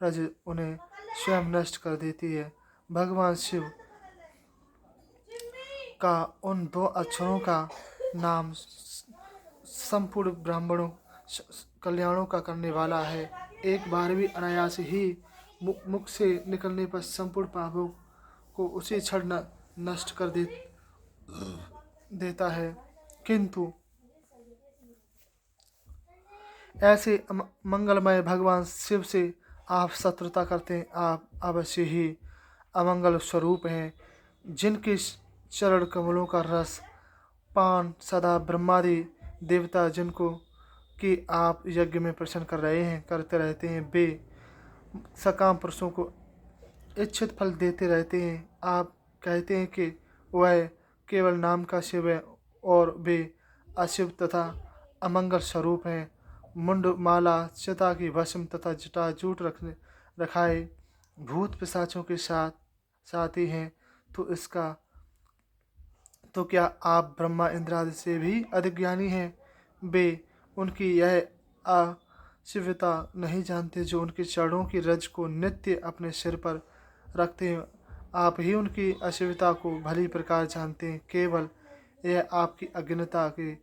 S1: रज उन्हें स्वयं नष्ट कर देती है। भगवान शिव का उन 2 अक्षरों का नाम संपूर्ण ब्राह्मणों कल्याणों का करने वाला है। एक बार भी अनायास ही मुख से निकलने पर संपूर्ण पापों को उसी क्षण नष्ट कर देता है। किंतु ऐसे मंगलमय भगवान शिव से आप शत्रुता करते हैं। आप अवश्य ही अमंगल स्वरूप हैं, जिनके चरण कमलों का रस पान सदा ब्रह्मादि देवता जिनको कि आप यज्ञ में प्रसन्न करते रहते हैं, वे सकाम पुरुषों को इच्छित फल देते रहते हैं। आप कहते हैं कि वह केवल नाम का शिव है और वे अशिव तथा अमंगल स्वरूप हैं। मुंड माला चिता की भस्म तथा जटा जूट रखाए भूत पिशाचों के साथी हैं, तो क्या आप ब्रह्मा इंद्रादि से भी अधिक ज्ञानी हैं? वे उनकी यह अशिवता नहीं जानते जो उनके चरणों की रज को नित्य अपने सिर पर रखते हैं। आप ही उनकी अशिवता को भली प्रकार जानते हैं। केवल यह आपकी अज्ञानता के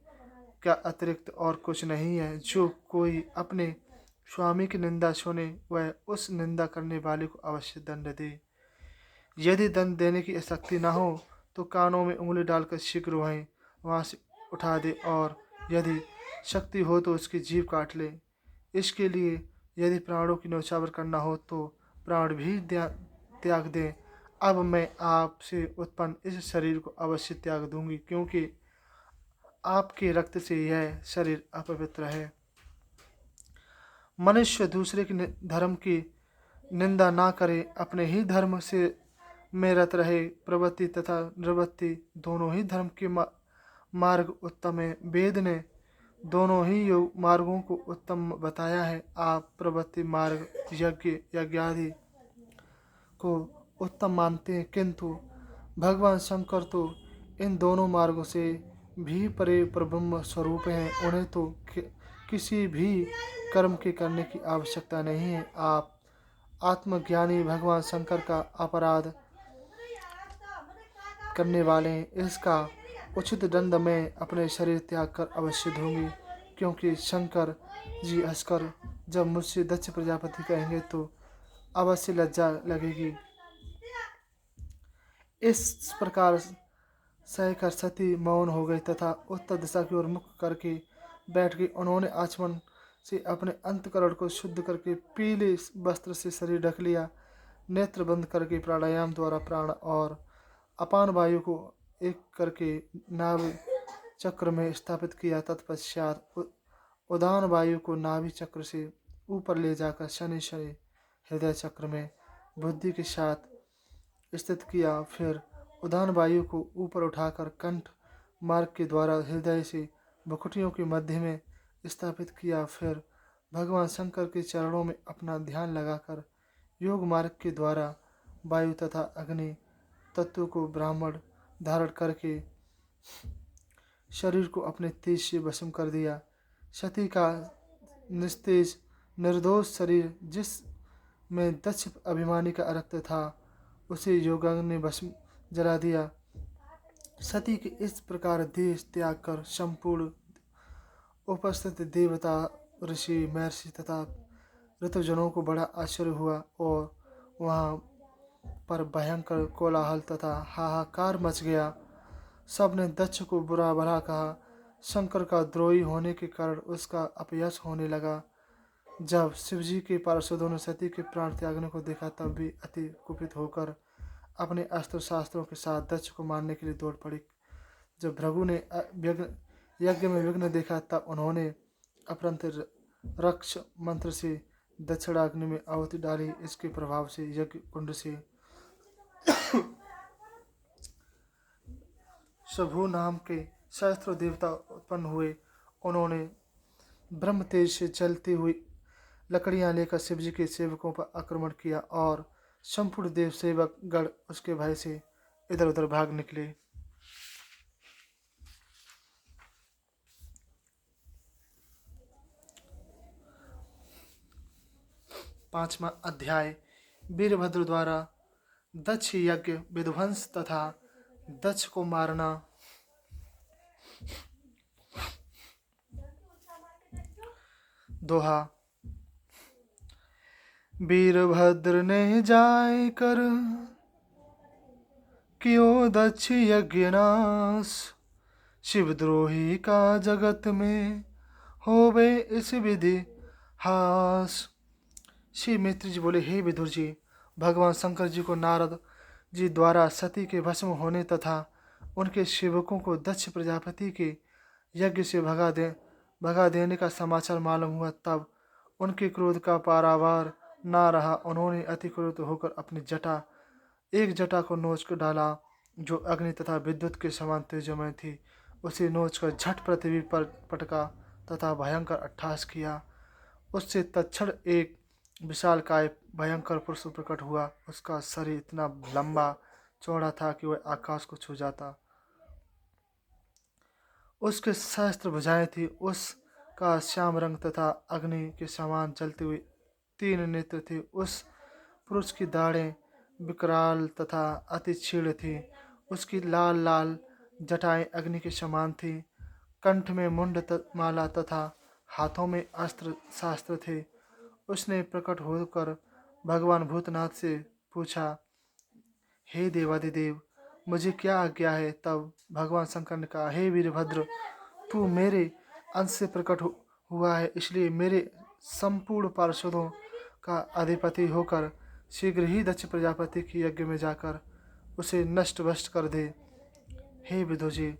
S1: क्या अतिरिक्त और कुछ नहीं है। जो कोई अपने स्वामी की निंदा सुने, वह उस निंदा करने वाले को अवश्य दंड दे। यदि दंड देने की शक्ति न हो तो कानों में उंगली डालकर शीघ्र वहाँ से उठा दे, और यदि शक्ति हो तो उसकी जीभ काट ले। इसके लिए यदि प्राणों की न्यौछावर करना हो तो प्राण भी त्याग दें। अब मैं आपसे उत्पन्न इस शरीर को अवश्य त्याग दूंगी, क्योंकि आपके रक्त से यह शरीर अपवित्र है। मनुष्य दूसरे के धर्म की निंदा ना करे, अपने ही धर्म से में रत रहे। प्रवृत्ति तथा निवृत्ति दोनों ही धर्म के मार्ग उत्तम है। वेद ने दोनों ही योग मार्गों को उत्तम बताया है। आप प्रवृत्ति मार्ग यज्ञ आदि को उत्तम मानते हैं, किंतु भगवान शंकर तो इन दोनों मार्गों से भी परे परब्रह्म स्वरूप हैं। उन्हें तो किसी भी कर्म के करने की आवश्यकता नहीं है। आप आत्मज्ञानी भगवान शंकर का अपराध करने वाले हैं। इसका उचित दंड मैं अपने शरीर त्याग कर अवश्य दूंगी, क्योंकि शंकर जी हंसकर जब मुझसे दक्ष प्रजापति कहेंगे तो अवश्य लज्जा लगेगी। इस प्रकार सहकर सती मौन हो गई तथा उत्तर दिशा की ओर मुख करके बैठ गई। उन्होंने आचमन से अपने अंतकरण को शुद्ध करके पीले वस्त्र से शरीर ढक लिया। नेत्र बंद करके प्राणायाम द्वारा प्राण और अपान वायु को एक करके नाभि चक्र में स्थापित किया। तत्पश्चात उदान वायु को नाभि चक्र से ऊपर ले जाकर शनि हृदय चक्र में बुद्धि के साथ स्थित किया। फिर उदान वायु को ऊपर उठाकर कंठ मार्ग के द्वारा हृदय से भकुटियों के मध्य में स्थापित किया। फिर भगवान शंकर के चरणों में अपना ध्यान लगाकर योग मार्ग के द्वारा वायु तथा अग्नि तत्व को ब्राह्मण धारण करके शरीर को अपने तेज से भस्म कर दिया। सती का निस्तेज निर्दोष शरीर जिस में दक्ष अभिमानी का रक्त था, उसे योगांग ने भस्म जला दिया। सती के इस प्रकार देश त्याग कर संपूर्ण उपस्थित देवता, ऋषि, महर्षि तथा ऋतुजनों को बड़ा आश्चर्य हुआ और वहाँ पर भयंकर कोलाहल तथा हाहाकार मच गया। सबने दक्ष को बुरा भला कहा। शंकर का द्रोही होने के कारण उसका अपयश होने लगा। जब शिवजी के पार्षदों ने सती के प्राण त्यागने को देखा, तब भी अति कुपित होकर अपने अस्त्र शास्त्रों के साथ दक्ष को मारने के लिए दौड़ पड़ी। जब भृगु ने यज्ञ में विघ्न देखा, तब उन्होंने अपरंत रक्ष मंत्र से दक्षिणाग्नि में आहुति डाली। इसके प्रभाव से यज्ञ कुंड से शंभु नाम के सहस्त्र देवता उत्पन्न हुए। उन्होंने ब्रह्म तेज से जलती हुई लकड़ियां लेकर शिवजी के सेवकों पर आक्रमण किया और संपूर्ण देव सेवक गण उसके भय से इधर उधर भाग निकले। 5वां अध्याय वीरभद्र द्वारा दक्ष यज्ञ विध्वंस तथा दक्ष को मारना। दोहा। वीरभद्र ने जाय कर कियो दक्ष यज्ञ नाश, शिवद्रोही का जगत में होवे इस विधि हास। श्री मित्र जी बोले, हे विदुर जी, भगवान शंकर जी को नारद जी द्वारा सती के भस्म होने तथा उनके सेवकों को दक्ष प्रजापति के यज्ञ से भगा देने का समाचार मालूम हुआ। तब उनके क्रोध का पारावार ना रहा। उन्होंने अति क्रोध होकर अपनी एक जटा को नोच कर डाला, जो अग्नि तथा विद्युत के समान तेजोमय थी। उसे नोच कर झट पृथ्वी पर पटका तथा भयंकर अट्टहास किया। उससे तत्क्षण एक विशालकाय भयंकर पुरुष प्रकट हुआ। उसका शरीर इतना लंबा चौड़ा था कि वह आकाश को छू जाता। उसके सहस्त्र भुजाएं थी। उसका श्याम रंग तथा अग्नि के समान जलते हुए 3 नेत्र थे। उस पुरुष की दाढ़ें विकराल तथा अति क्षीण थी। उसकी लाल लाल जटाएं अग्नि के समान थी। कंठ में मुंड माला तथा हाथों में अस्त्र शास्त्र थे। उसने प्रकट होकर भगवान भूतनाथ से पूछा, हे देवादिदेव, मुझे क्या आज्ञा है? तब भगवान शंकर ने कहा, हे वीरभद्र, तू मेरे अंश से प्रकट हुआ है, इसलिए मेरे संपूर्ण पार्षदों का अधिपति होकर शीघ्र ही दक्ष प्रजापति के यज्ञ में जाकर उसे नष्ट भ्रष्ट कर दे। हे विदुर जी,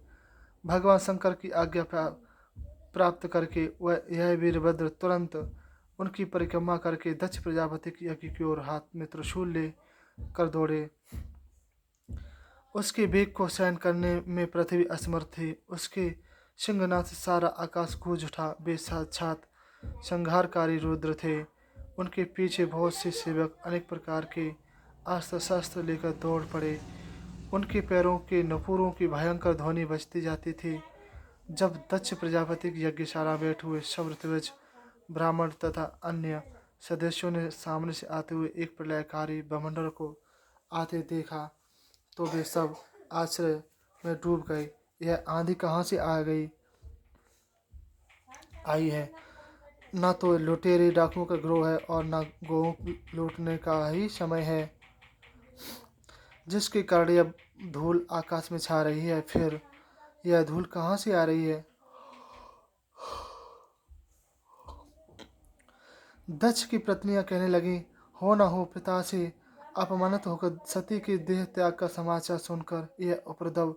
S1: भगवान शंकर की आज्ञा प्राप्त करके वह यह वीरभद्र तुरंत उनकी परिक्रमा करके दक्ष प्रजापति की यज्ञ की ओर हाथ में त्रिशूल ले कर दौड़े। उसके वेग को सहन करने में पृथ्वी असमर्थ थी। उसके सिंहनाद से सारा आकाश गूंज उठा। वे साक्षात संहारकारी रुद्र थे। उनके पीछे बहुत से सेवक अनेक प्रकार के अस्त्र शस्त्र लेकर दौड़ पड़े। उनके पैरों के नपुरों की भयंकर ध्वनि बजती जाती थी। जब दक्ष प्रजापति की यज्ञशाला बैठे हुए सब ऋतुज, ब्राह्मण तथा अन्य सदस्यों ने सामने से आते हुए एक प्रलयकारी बमंडल को आते देखा, तो वे सब आश्चर्य में डूब गए। यह आंधी कहाँ से आई है? न तो लुटेरे डाकुओं का ग्रोह है और न गौ लूटने का ही समय है, जिसके कारण यह धूल आकाश में छा रही है। फिर यह धूल कहाँ से आ रही है? दक्ष की पत्नियां कहने लगी, हो न हो पिता से अपमानित होकर सती के देह त्याग का समाचार सुनकर यह उपद्रव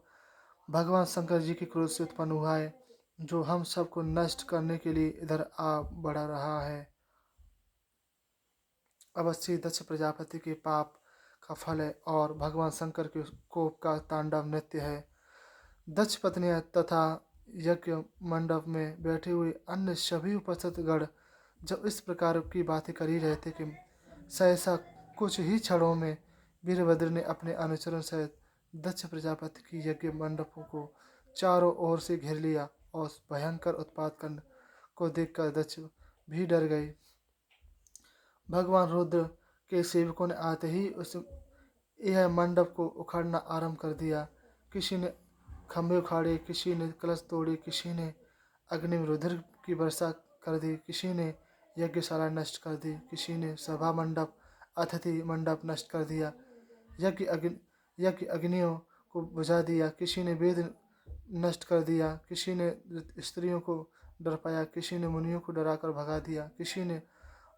S1: भगवान शंकर जी के क्रोध से उत्पन्न हुआ है, जो हम सबको नष्ट करने के लिए इधर आ बढ़ा रहा है। अवश्य दक्ष प्रजापति के पाप का फल है और भगवान शंकर के कोप का तांडव नृत्य है। दक्ष पत्नियां तथा यज्ञ मंडप में बैठे हुए अन्य सभी उपस्थित गण जब इस प्रकार की बातें कर ही रहे थे कि सहसा कुछ ही क्षणों में वीरभद्र ने अपने अनुचरों सहित दक्ष प्रजापति की यज्ञ मंडपों को चारों ओर से घेर लिया और भयंकर उत्पात कांड को देखकर दक्ष भी डर गए। भगवान रुद्र के सेवकों ने आते ही उस यह मंडप को उखाड़ना आरंभ कर दिया। किसी ने खंभे उखाड़े, किसी ने कलश तोड़े, किसी ने अग्नि में रुधिर की वर्षा कर दी, किसी ने यज्ञशाला नष्ट कर दी, किसी ने सभा मंडप अतिथि मंडप नष्ट कर दिया, यज्ञ अग्नियों को बुझा दिया, किसी ने वेद नष्ट कर दिया, किसी ने स्त्रियों को डर पाया, किसी ने मुनियों को डराकर भगा दिया, किसी ने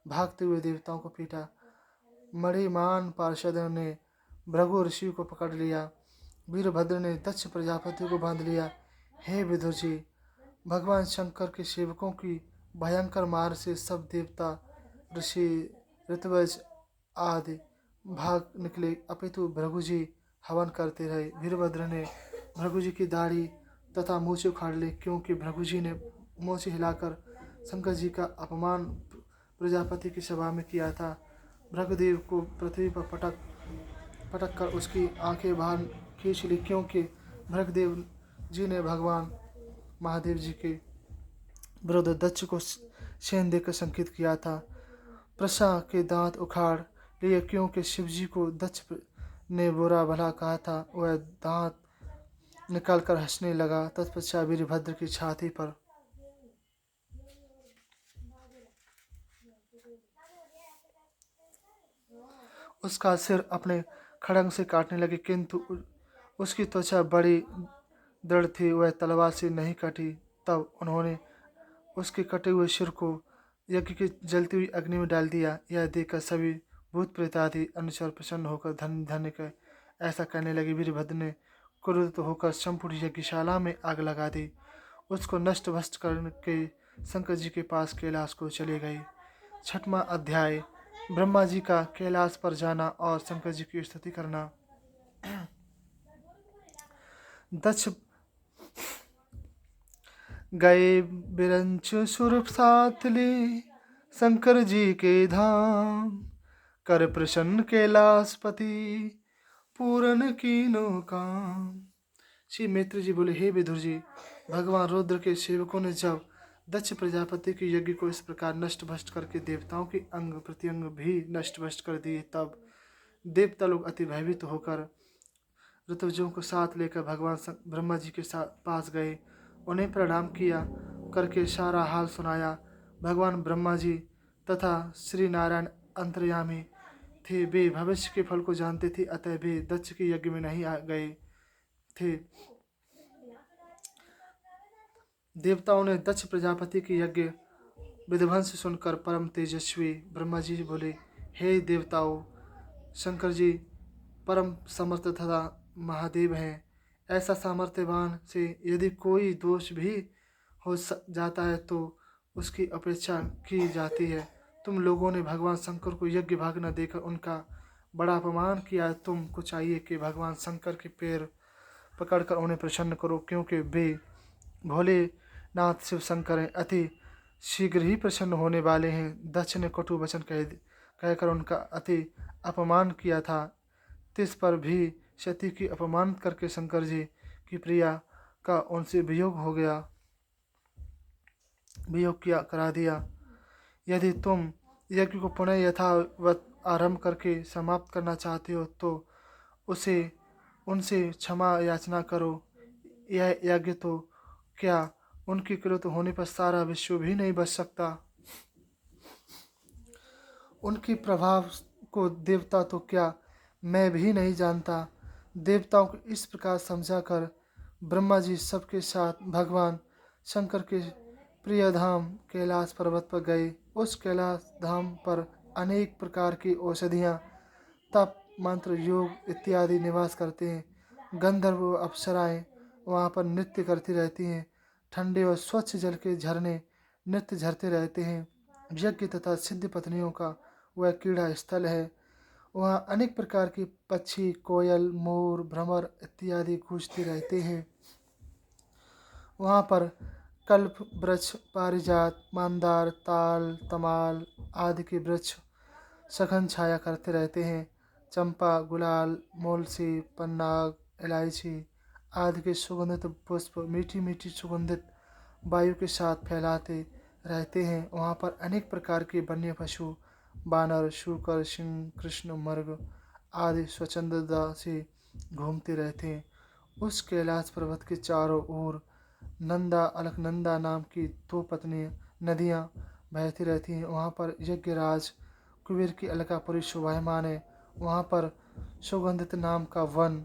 S1: भागते हुए देवताओं को पीटा। मणिमान पार्षदों ने भृगु ऋषि को पकड़ लिया। वीरभद्र ने दक्ष प्रजापति को बांध लिया। हे विदुर जी, भगवान शंकर के सेवकों की भयंकर मार से सब देवता ऋषि ऋतवज आदि भाग निकले, अपितु भृगु जी हवन करते रहे। वीरभद्र ने भृगु जी की दाढ़ी तथा मूछें उखाड़ ली, क्योंकि भृगु जी ने मूछें हिलाकर शंकर जी का अपमान प्रजापति की सभा में किया था। भृगुदेव को पृथ्वी पर पटक कर उसकी आंखें बाहर खींच ली, क्योंकि भृगुदेव जी ने भगवान महादेव जी के विरुद्ध दक्ष को सेन देकर संकेत किया था। प्रसा के दांत उखाड़ लिए, क्योंकि शिव जी को दक्ष ने बुरा भला कहा था। वह दांत निकालकर हंसने लगा। तत्पश्चात वीरभद्र की छाती पर उसका सिर अपने खड़ंग से काटने लगे, किंतु उसकी त्वचा बड़ी दृढ़ थी, वह तलवार से नहीं कटी। तब उन्होंने उसके कटे हुए सिर को यज्ञ की जलती हुई अग्नि में डाल दिया। यह देखकर सभी भूत प्रेत आदि अनुचर प्रसन्न होकर धन्य धन्य कर ऐसा कहने लगे। वीरभद्र ने क्रोधित होकर संपूर्ण यज्ञशाला में आग लगा दी। उसको नष्ट भ्रष्ट करके शंकर जी के पास कैलाश को चले गए। 6वां अध्याय, ब्रह्मा जी का कैलाश पर जाना और शंकर जी की स्तुति करना। दक्ष गए बिरंच सुर साथ ले शंकर जी के धाम, कर प्रसन्न कैलाशपति पूरन कीनो काम। श्री मित्र जी बोले, हे विदुर जी, भगवान रुद्र के सेवकों ने जब दक्ष प्रजापति के यज्ञ को इस प्रकार नष्ट भ्रष्ट करके देवताओं के अंग प्रत्यंग भी नष्ट भ्रष्ट कर दिए, तब देवता लोग अति भयभीत होकर ऋतुजों को साथ लेकर भगवान ब्रह्मा जी के पास गए। उन्हें प्रणाम किया करके सारा हाल सुनाया। भगवान ब्रह्मा जी तथा श्री नारायण अंतर्यामी थे, वे भविष्य के फल को जानते थे, अतः वे दक्ष के यज्ञ में नहीं आ गए थे। देवताओं ने दक्ष प्रजापति के यज्ञ विध्वंस सुनकर परम तेजस्वी ब्रह्मा जी बोले, हे देवताओं, शंकर जी परम समर्थ तथा महादेव हैं। ऐसा सामर्थ्यवान से यदि कोई दोष भी हो जाता है तो उसकी अपेक्षा की जाती है। तुम लोगों ने भगवान शंकर को यज्ञ भाग न देकर उनका बड़ा अपमान किया। तुमको चाहिए कि भगवान शंकर के पैर पकड़कर उन्हें प्रसन्न करो, क्योंकि वे भोलेनाथ शिव शंकर हैं, अति शीघ्र ही प्रसन्न होने वाले हैं। दक्ष ने कटु वचन कहकर उनका अति अपमान किया था। तिस पर भी सती की अपमान करके शंकर जी की प्रिया का उनसे वियोग करा दिया। यदि तुम यज्ञ को पुनः यथावत आरंभ करके समाप्त करना चाहते हो तो उनसे क्षमा याचना करो। यह यज्ञ तो क्या उनके कृत होने पर सारा विश्व भी नहीं बच सकता। उनके प्रभाव को देवता तो क्या मैं भी नहीं जानता। देवताओं को इस प्रकार समझाकर ब्रह्मा जी सबके साथ भगवान शंकर के प्रिय धाम कैलाश पर्वत पर गए। उस कैलाश धाम पर अनेक प्रकार की औषधियाँ, तप, मंत्र, योग इत्यादि निवास करते हैं। गंधर्व व अप्सराएं वहाँ पर नृत्य करती रहती हैं। ठंडे और स्वच्छ जल के झरने नित्य झरते रहते हैं। यज्ञ तथा सिद्ध पत्नियों का वह क्रीड़ा स्थल है। वहाँ अनेक प्रकार के पक्षी, कोयल, मोर, भ्रमर इत्यादि गूंजते रहते हैं। वहाँ पर कल्प वृक्ष, पारिजात, मंदार, ताल, तमाल आदि के वृक्ष सघन छाया करते रहते हैं। चंपा, गुलाल, मोलसी, पन्नाग, इलायची आदि के सुगंधित पुष्प मीठी मीठी सुगंधित वायु के साथ फैलाते रहते हैं। वहाँ पर अनेक प्रकार के वन्य पशु, बानर, शूकर, सिंह, कृष्ण, मृग आदि स्वच्छंदता से घूमते रहते हैं। उस कैलाश पर्वत के चारों ओर नंदा अलकनंदा नाम की दो पत्नी नदियाँ बहती रहती हैं। वहाँ पर यज्ञराज कुबेर की अलकापुरी शोभायमान है। वहाँ पर सुगंधित नाम का वन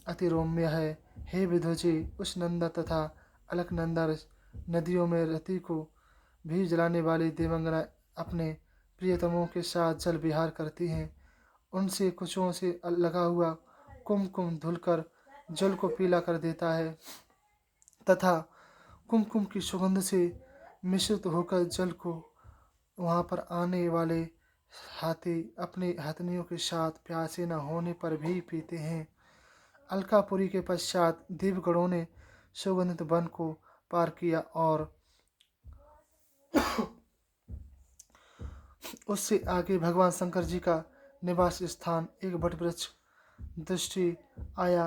S1: अति रम्य है। हे विधु जी, उस नंदा तथा अलकनंदा नदियों में रति को भी जलाने वाली देवंगना अपने प्रियतमों के साथ जल विहार करती हैं। उनसे कुचों से लगा हुआ कुमकुम धुलकर जल को पीला कर देता है तथा कुमकुम की सुगंध से मिश्रित होकर जल को वहाँ पर आने वाले हाथी अपने हथनियों के साथ प्यासे न होने पर भी पीते हैं। अलकापुरी के पश्चात देवगणों ने सुगंधित वन को पार किया और उससे आगे भगवान शंकर जी का निवास स्थान एक वटवृक्ष दृष्टि आया।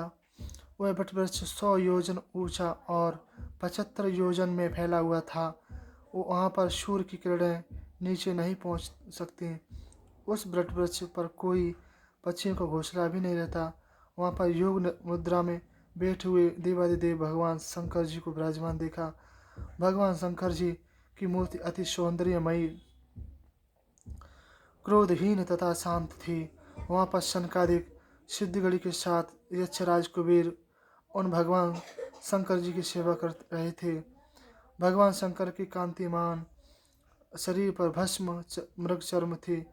S1: वह वटवृक्ष 100 योजन ऊंचा और 75 योजन में फैला हुआ था। वहाँ पर सूर्य की किरणें नीचे नहीं पहुँच सकती। उस वटवृक्ष पर कोई पक्षियों का घोंसला भी नहीं रहता। वहाँ पर योग मुद्रा में बैठे हुए देवादिदेव भगवान शंकर जी को विराजमान देखा। भगवान शंकर जी की मूर्ति अति सौंदर्यमयी, क्रोधहीन तथा शांत थी। वहाँ पर शनकादिक सिद्धगढ़ी के साथ यक्षराज कुबेर उन भगवान शंकर जी की सेवा कर रहे थे। भगवान शंकर की कांतिमान शरीर पर भस्म मृग चर्म थे।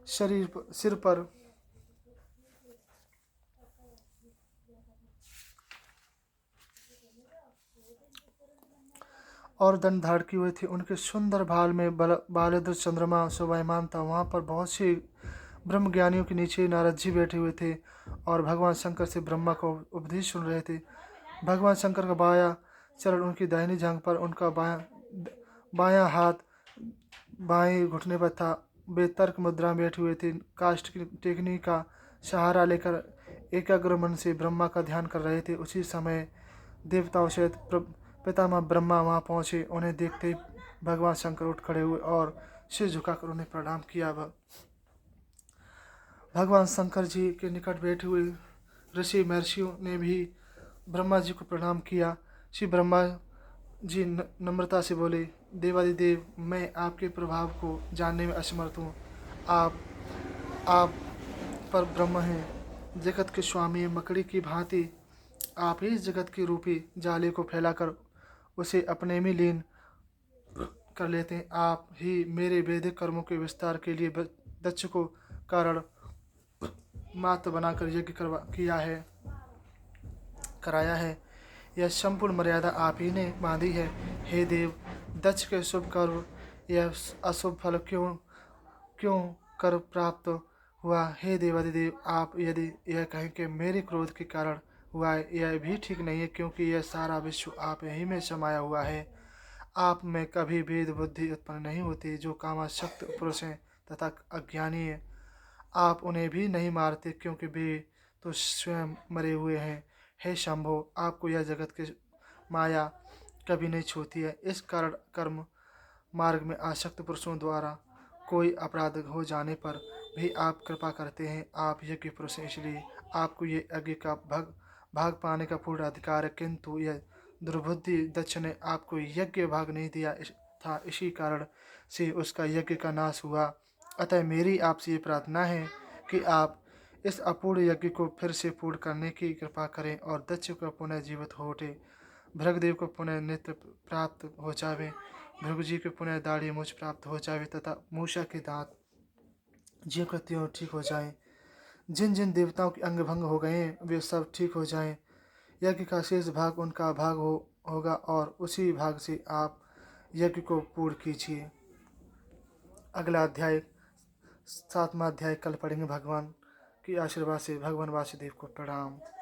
S1: सिर पर और दंड धारण किए हुए थे। उनके सुंदर भाल में बालेन्द्र चंद्रमा शोभायमान था। वहाँ पर बहुत से ब्रह्म ज्ञानियों के नीचे नारद जी बैठे हुए थे और भगवान शंकर से ब्रह्मा को उपदेश सुन रहे थे। भगवान शंकर का बायां चरण उनकी दाहिनी जांघ पर, उनका बायां हाथ बाएं घुटने पर था। वे तर्क मुद्रा में बैठे हुए थे। काष्ठ की टेकनी का सहारा लेकर एकाग्र मन से ब्रह्मा का ध्यान कर रहे थे। उसी समय देवताओं सहित पितामह ब्रह्मा वहाँ पहुँचे। उन्हें देखते ही भगवान शंकर उठ खड़े हुए और सिर झुकाकर उन्हें प्रणाम किया। भगवान शंकर जी के निकट बैठे हुए ऋषि महर्षियों ने भी ब्रह्मा जी को प्रणाम किया। श्री ब्रह्मा जी नम्रता से बोले, देवादिदेव, मैं आपके प्रभाव को जानने में असमर्थ हूँ। आप पर ब्रह्म हैं, जगत के स्वामी, मकड़ी की भांति आप ही इस जगत के रूपी जाले को फैलाकर उसे अपने में लीन कर लेते हैं। आप ही मेरे वैदिक कर्मों के विस्तार के लिए दक्ष को कारण मात्र बनाकर यज्ञ कराया है। यह संपूर्ण मर्यादा आप ही ने बांधी है। हे देव, दक्ष के शुभ कर्म यह अशुभ फल क्यों कर प्राप्त हुआ। हे देवादिदेव, आप यदि यह कहें कि मेरे क्रोध के कारण हुआ है, यह भी ठीक नहीं है, क्योंकि यह सारा विश्व आप ही में समाया हुआ है। आप में कभी भेद बुद्धि उत्पन्न नहीं होती। जो कामासक्त पुरुष हैं तथा अज्ञानी हैं, आप उन्हें भी नहीं मारते, क्योंकि वे तो स्वयं मरे हुए हैं। हे शंभो, आपको यह जगत की माया कभी नहीं छूती है। इस कारण कर्म मार्ग में आसक्त पुरुषों द्वारा कोई अपराध हो जाने पर भी आप कृपा करते हैं। आप यज्ञ पुरुष हैं, इसलिए आपको ये यज्ञ का भाग पाने का पूर्ण अधिकार है। किंतु यह दुर्बुद्धि दक्ष ने आपको यज्ञ भाग नहीं दिया था, इसी कारण से उसका यज्ञ का नाश हुआ। अतः मेरी आपसे ये प्रार्थना है कि आप इस अपूर्ण यज्ञ को फिर से पूर्ण करने की कृपा करें और दक्ष को पुनः जीवित हो उठे, भृगदेव को पुनः नेत्र प्राप्त हो जावे, भृगु जी को पुनः दाढ़ी मूछ प्राप्त हो जावे तथा मूषा के दांत ज्यों का त्यों ठीक हो जाएं। जिन जिन देवताओं के अंग भंग हो गए वे सब ठीक हो जाएं। यज्ञ का शेष भाग उनका भाग होगा और उसी भाग से आप यज्ञ को पूर्ण कीजिए। अगला अध्याय 7वां अध्याय कल पढ़ेंगे। भगवान के आशीर्वाद से भगवान वासुदेव को प्रणाम।